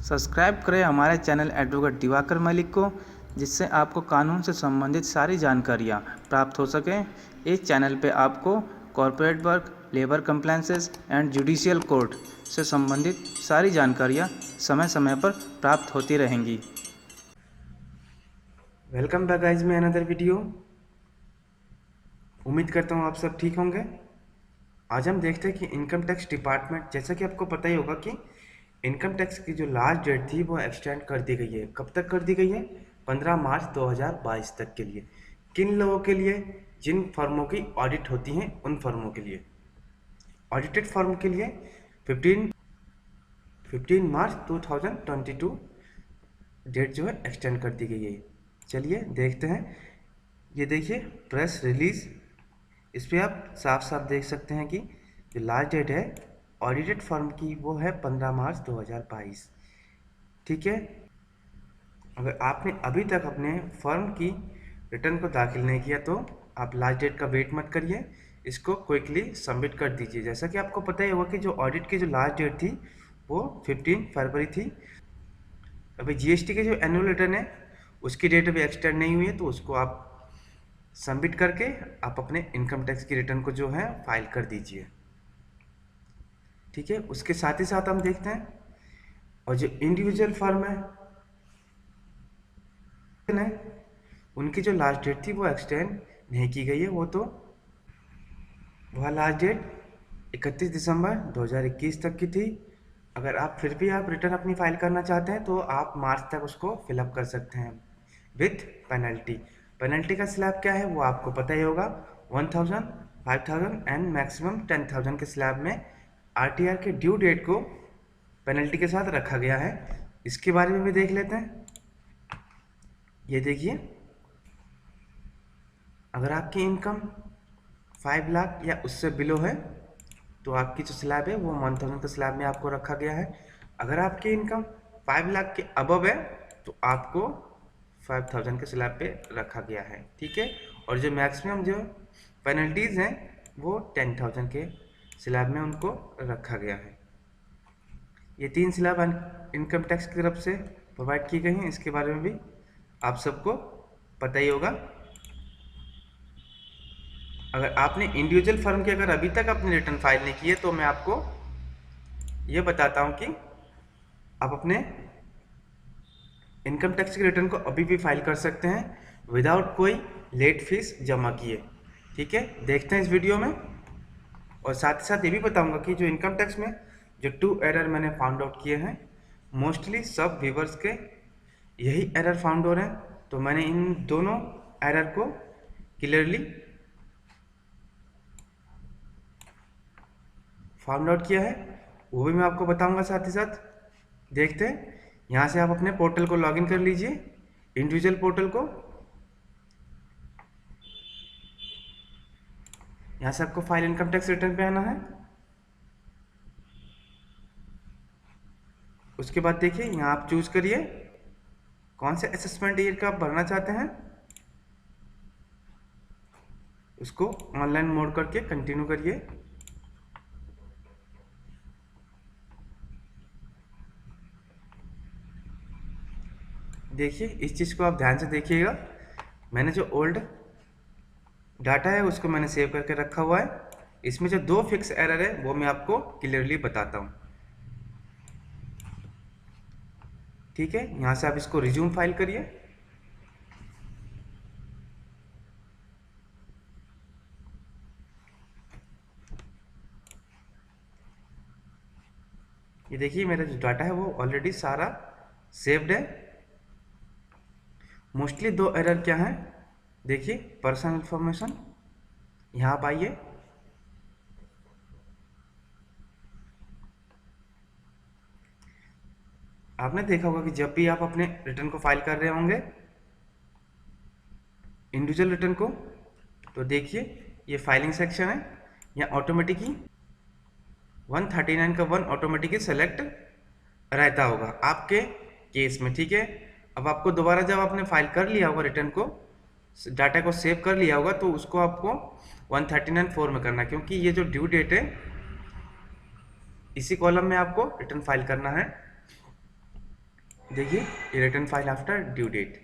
Subscribe करें हमारे channel advocate Diwakar Malik को, जिससे आपको कानून से संबंधित सारी जानकारियाँ प्राप्त हो सकें। इस चैनल पे आपको corporate work, labour compliances and judicial court से संबंधित सारी जानकारियाँ समय समय पर प्राप्त होती रहेंगी। वेलकम बैक गाइज में अनदर वीडियो। उम्मीद करता हूँ आप सब ठीक होंगे। आज हम देखते हैं कि इनकम टैक्स डिपार्टमेंट, जैसा कि आपको पता ही होगा कि इनकम टैक्स की जो लास्ट डेट थी वो एक्सटेंड कर दी गई है। कब तक कर दी गई है? 15 मार्च 2022 तक के लिए। किन लोगों के लिए? जिन फर्मों की ऑडिट होती हैं उन फर्मों के लिए। ऑडिटेड फर्म के लिए 15 मार्च 2022 डेट जो है एक्सटेंड कर दी गई है। चलिए देखते हैं। ये देखिए प्रेस रिलीज, इस पर आप साफ साफ देख सकते हैं कि जो लास्ट डेट है ऑडिटेड फर्म की वो है 15 मार्च 2022। ठीक है। अगर आपने अभी तक अपने फर्म की रिटर्न को दाखिल नहीं किया तो आप लास्ट डेट का वेट मत करिए, इसको क्विकली सबमिट कर दीजिए। जैसा कि आपको पता ही होगा कि जो ऑडिट की जो लास्ट डेट थी वो 15 फरवरी थी। अभी जीएसटी के जो एनुअल रिटर्न है उसकी डेट अभी एक्सटेंड नहीं हुई है, तो उसको आप सबमिट करके आप अपने इनकम टैक्स की रिटर्न को जो है फाइल कर दीजिए। ठीक है। उसके साथ ही साथ हम देखते हैं और जो इंडिविजुअल फर्म है उनकी जो लास्ट डेट थी वो एक्सटेंड नहीं की गई है। वह लास्ट डेट 31 दिसंबर 2021 तक की थी। अगर आप फिर भी आप रिटर्न अपनी फाइल करना चाहते हैं तो आप मार्च तक उसको फिलअप कर सकते हैं विथ पेनल्टी। पेनल्टी का स्लैब क्या है वो आपको पता ही होगा। 1000, 5000 एंड मैक्सिमम 10,000 के स्लैब में आरटीआर के ड्यू डेट को पेनल्टी के साथ रखा गया है। इसके बारे में भी देख लेते हैं। ये देखिए, अगर आपकी इनकम 5 लाख या उससे बिलो है तो आपकी जो स्लैब है वो 1000 के स्लैब में आपको रखा गया है। अगर आपकी इनकम 5 लाख के अबव है तो आपको 5000 के स्लैब पे रखा गया है। ठीक है। और जो मैक्सिमम जो पेनल्टीज हैं वो 10,000 के स्लैब में उनको रखा गया है। ये 3 स्लैब इनकम टैक्स की तरफ से प्रोवाइड की गई हैं। इसके बारे में भी आप सबको पता ही होगा। अगर आपने इंडिविजुअल फर्म की अगर अभी तक अपनी रिटर्न फाइल नहीं की है तो मैं आपको ये बताता हूँ कि आप अपने इनकम टैक्स की रिटर्न को अभी भी फाइल कर सकते हैं विदाउट कोई लेट फीस जमा किए। ठीक है। देखते हैं इस वीडियो में। और साथ ही साथ ये भी बताऊंगा कि जो इनकम टैक्स में जो 2 एरर मैंने फाउंड आउट किए हैं, मोस्टली सब व्यूवर्स के यही एरर फाउंड हो रहे हैं, तो मैंने इन दोनों एरर को क्लियरली फाउंड आउट किया है, वो भी मैं आपको बताऊंगा साथ ही साथ। देखते हैं। यहाँ से आप अपने पोर्टल को लॉगिन कर लीजिए, इंडिविजुअल पोर्टल को। यहाँ से आपको फाइल इनकम टैक्स रिटर्न पे आना है। उसके बाद देखिए यहाँ आप चूज करिए कौन से असेसमेंट ईयर का आप भरना चाहते हैं, उसको ऑनलाइन मोड करके कंटिन्यू करिए। देखिए इस चीज़ को आप ध्यान से देखिएगा। मैंने जो ओल्ड डाटा है उसको मैंने सेव करके रखा हुआ है। इसमें जो 2 फिक्स एरर है वो मैं आपको क्लियरली बताता हूँ। ठीक है। यहाँ से आप इसको रिज्यूम फाइल करिए। ये देखिए मेरा जो डाटा है वो ऑलरेडी सारा सेव्ड है। मोस्टली 2 एरर क्या हैं देखिए। पर्सनल इंफॉर्मेशन, यहाँ आप आइए। आपने देखा होगा कि जब भी आप अपने रिटर्न को फाइल कर रहे होंगे इंडिविजुअल रिटर्न को, तो देखिए ये फाइलिंग सेक्शन है। यहाँ ऑटोमेटिकली 139 का 1 ऑटोमेटिकली सेलेक्ट रहता होगा आपके केस में। ठीक है। अब आपको दोबारा जब आपने फाइल कर लिया होगा रिटर्न को, डाटा को सेव कर लिया होगा, तो उसको आपको 139(4) में करना है, क्योंकि ये जो ड्यू डेट है इसी कॉलम में आपको रिटर्न फाइल करना है। देखिए ये return file after due date,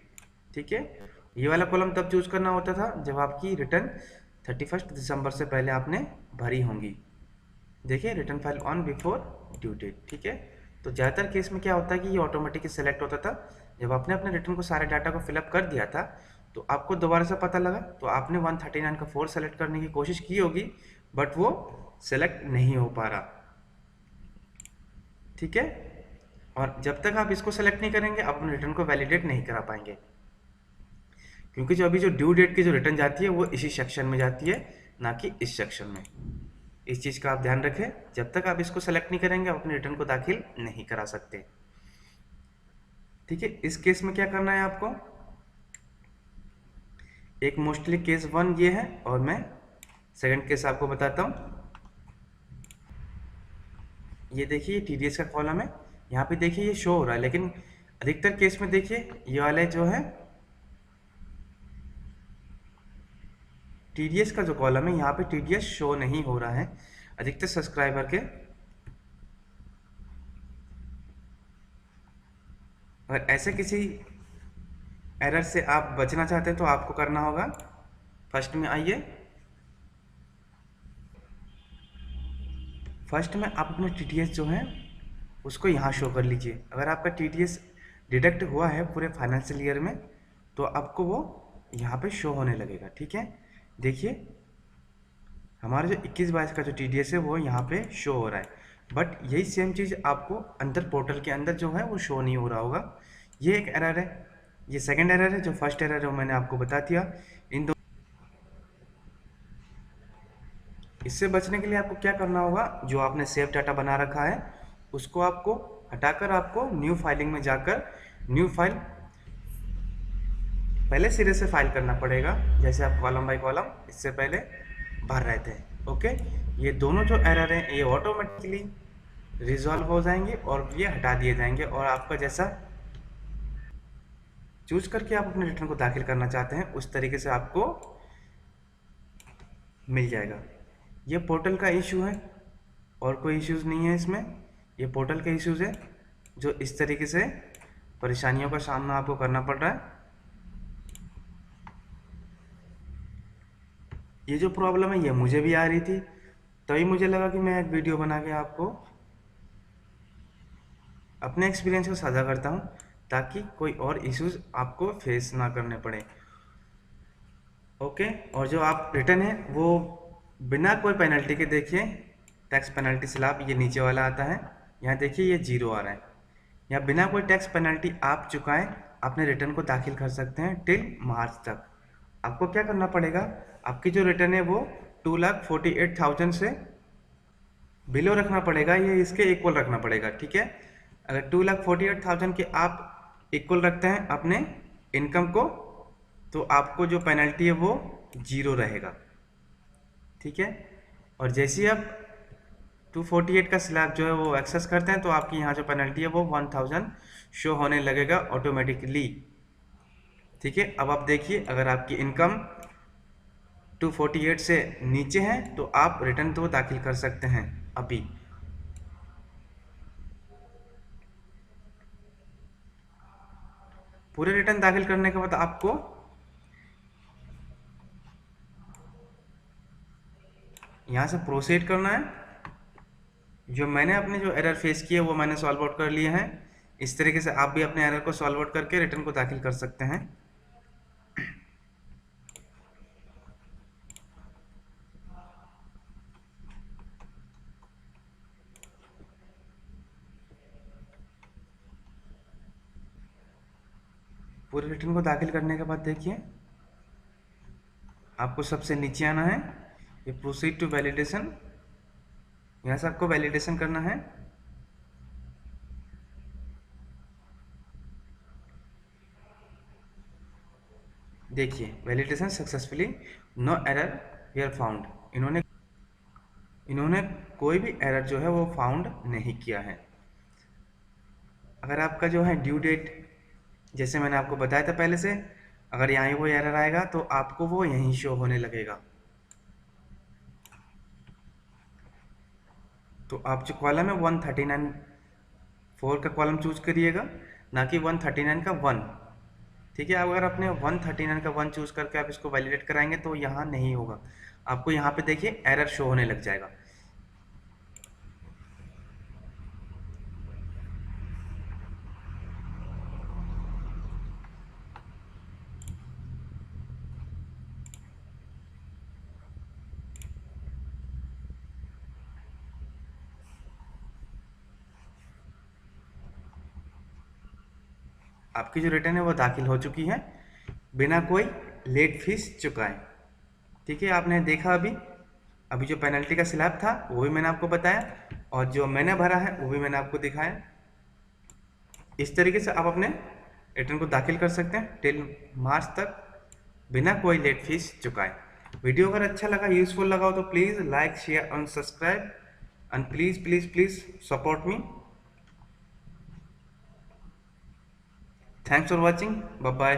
ठीक है। ये वाला कॉलम तब चूज करना होता था जब आपकी रिटर्न 31 दिसंबर से पहले आपने भरी होंगी। देखिए return file on before due date, ठीक है। तो ज़्यादातर केस में क्या होता है कि ये ऑटोमेटिकली सेलेक्ट होता था। जब आपने अपने रिटर्न को सारे डाटा को फिलअप कर दिया था तो आपको दोबारा से पता लगा तो आपने 139 का 4 सेलेक्ट करने की कोशिश की होगी, बट वो सेलेक्ट नहीं हो पा रहा, ठीक है। और जब तक आप इसको सेलेक्ट नहीं करेंगे आप अपने रिटर्न को वैलिडेट नहीं करा पाएंगे, क्योंकि जो अभी जो ड्यू डेट की जो रिटर्न जाती है वो इसी सेक्शन में जाती है, ना कि इस सेक्शन में। इस चीज़ का आप ध्यान रखें, जब तक आप इसको सेलेक्ट नहीं करेंगे आप अपने रिटर्न को दाखिल नहीं करा सकते, ठीक है। इस केस में क्या करना है आपको, एक मोस्टली केस 1 ये है और मैं सेकंड केस आपको बताता हूँ। ये देखिए TDS का कॉलम है, यहाँ पे देखिए ये शो हो रहा है, लेकिन अधिकतर केस में देखिए ये वाले जो है TDS का जो कॉलम है यहाँ पे TDS शो नहीं हो रहा है अधिकतर सब्सक्राइबर के। अगर ऐसे किसी एरर से आप बचना चाहते हैं तो आपको करना होगा, फर्स्ट में आइए, फर्स्ट में आप अपने TDS जो है उसको यहाँ शो कर लीजिए। अगर आपका TDS डिडक्ट हुआ है पूरे फाइनेंशियल ईयर में तो आपको वो यहाँ पे शो होने लगेगा, ठीक है। देखिए हमारा जो 21-22 का जो TDS है वो यहाँ पे शो हो रहा है, बट यही सेम चीज़ आपको अंदर पोर्टल के अंदर जो है वो शो नहीं हो रहा होगा। ये एक एरर है, ये सेकंड एरर है। जो फर्स्ट एरर है वो मैंने आपको बता दिया। इससे बचने के लिए आपको क्या करना होगा, जो आपने सेव डाटा बना रखा है उसको आपको हटाकर आपको न्यू फाइलिंग में जाकर न्यू फाइल पहले सिरे से फाइल करना पड़ेगा, जैसे आप कॉलम बाय कॉलम इससे पहले भर रहे थे, ओके। ये दोनों जो एरर हैं ये ऑटोमेटिकली रिजॉल्व हो जाएंगे और ये हटा दिए जाएंगे, और आपका जैसा चूज करके आप अपने रिटर्न को दाखिल करना चाहते हैं उस तरीके से आपको मिल जाएगा। ये पोर्टल का इशू है और कोई इश्यूज नहीं है इसमें, ये पोर्टल के इश्यूज है जो इस तरीके से परेशानियों का सामना आपको करना पड़ रहा है। ये जो प्रॉब्लम है ये मुझे भी आ रही थी, तभी मुझे लगा कि मैं एक वीडियो बना के आपको अपने एक्सपीरियंस को साझा करता हूँ ताकि कोई और इश्यूज आपको फेस ना करने पड़े, ओके। और जो आप रिटर्न है वो बिना कोई पेनल्टी के, देखिए टैक्स पेनल्टी स्लैब ये नीचे वाला आता है, यहाँ देखिए ये 0 आ रहा है। यहाँ बिना कोई टैक्स पेनल्टी आप चुकाएं अपने रिटर्न को दाखिल कर सकते हैं टिल मार्च तक। आपको क्या करना पड़ेगा, आपकी जो रिटर्न है वो 2,48,000 से बिलो रखना पड़ेगा, ये इसके इक्वल रखना पड़ेगा, ठीक है। अगर 2,48,000 के आप इक्वल रखते हैं अपने इनकम को तो आपको जो पेनल्टी है वो 0 रहेगा, ठीक है। और जैसे ही आप 248 का स्लैब जो है वो एक्सेस करते हैं तो आपकी यहाँ जो पेनल्टी है वो 1,000 शो होने लगेगा ऑटोमेटिकली, ठीक है। अब आप देखिए अगर आपकी इनकम 248 से नीचे है तो आप रिटर्न तो दाखिल कर सकते हैं अभी। पूरे रिटर्न दाखिल करने के बाद आपको यहाँ से प्रोसीड करना है। जो मैंने अपने जो एरर फेस किए वो मैंने सॉल्व आउट कर लिए हैं, इस तरीके से आप भी अपने एरर को सॉल्व आउट करके रिटर्न को दाखिल कर सकते हैं। पूरे रिटर्न को दाखिल करने के बाद देखिए आपको सबसे नीचे आना है, ये प्रोसीड टू वैलिडेशन, यहाँ से आपको वैलिडेशन करना है। देखिए validation successfully, no error here found, इन्होंने कोई भी एरर जो है वो फाउंड नहीं किया है। अगर आपका जो है ड्यू डेट जैसे मैंने आपको बताया था पहले से, अगर यहाँ वो एरर आएगा तो आपको वो यहीं शो होने लगेगा। तो आप जो कॉलम है 139 4 का कॉलम चूज करिएगा, ना कि 139 का 1। ठीक है, अगर आपने 139 का 1 चूज करके आप इसको वैलिडेट कराएंगे तो यहाँ नहीं होगा, आपको यहाँ पे देखिए एरर शो होने लग जाएगा। आपकी जो रिटर्न है वो दाखिल हो चुकी है बिना कोई लेट फीस चुकाए। ठीक है, आपने देखा अभी अभी जो पेनल्टी का स्लैब था वो भी मैंने आपको बताया, और जो मैंने भरा है वो भी मैंने आपको दिखाया। इस तरीके से आप अपने रिटर्न को दाखिल कर सकते हैं टिल मार्च तक बिना कोई लेट फीस चुकाए। वीडियो अगर अच्छा लगा, यूजफुल लगा हो तो please like, share and subscribe, and please please please support me. Thanks for watching, bye bye.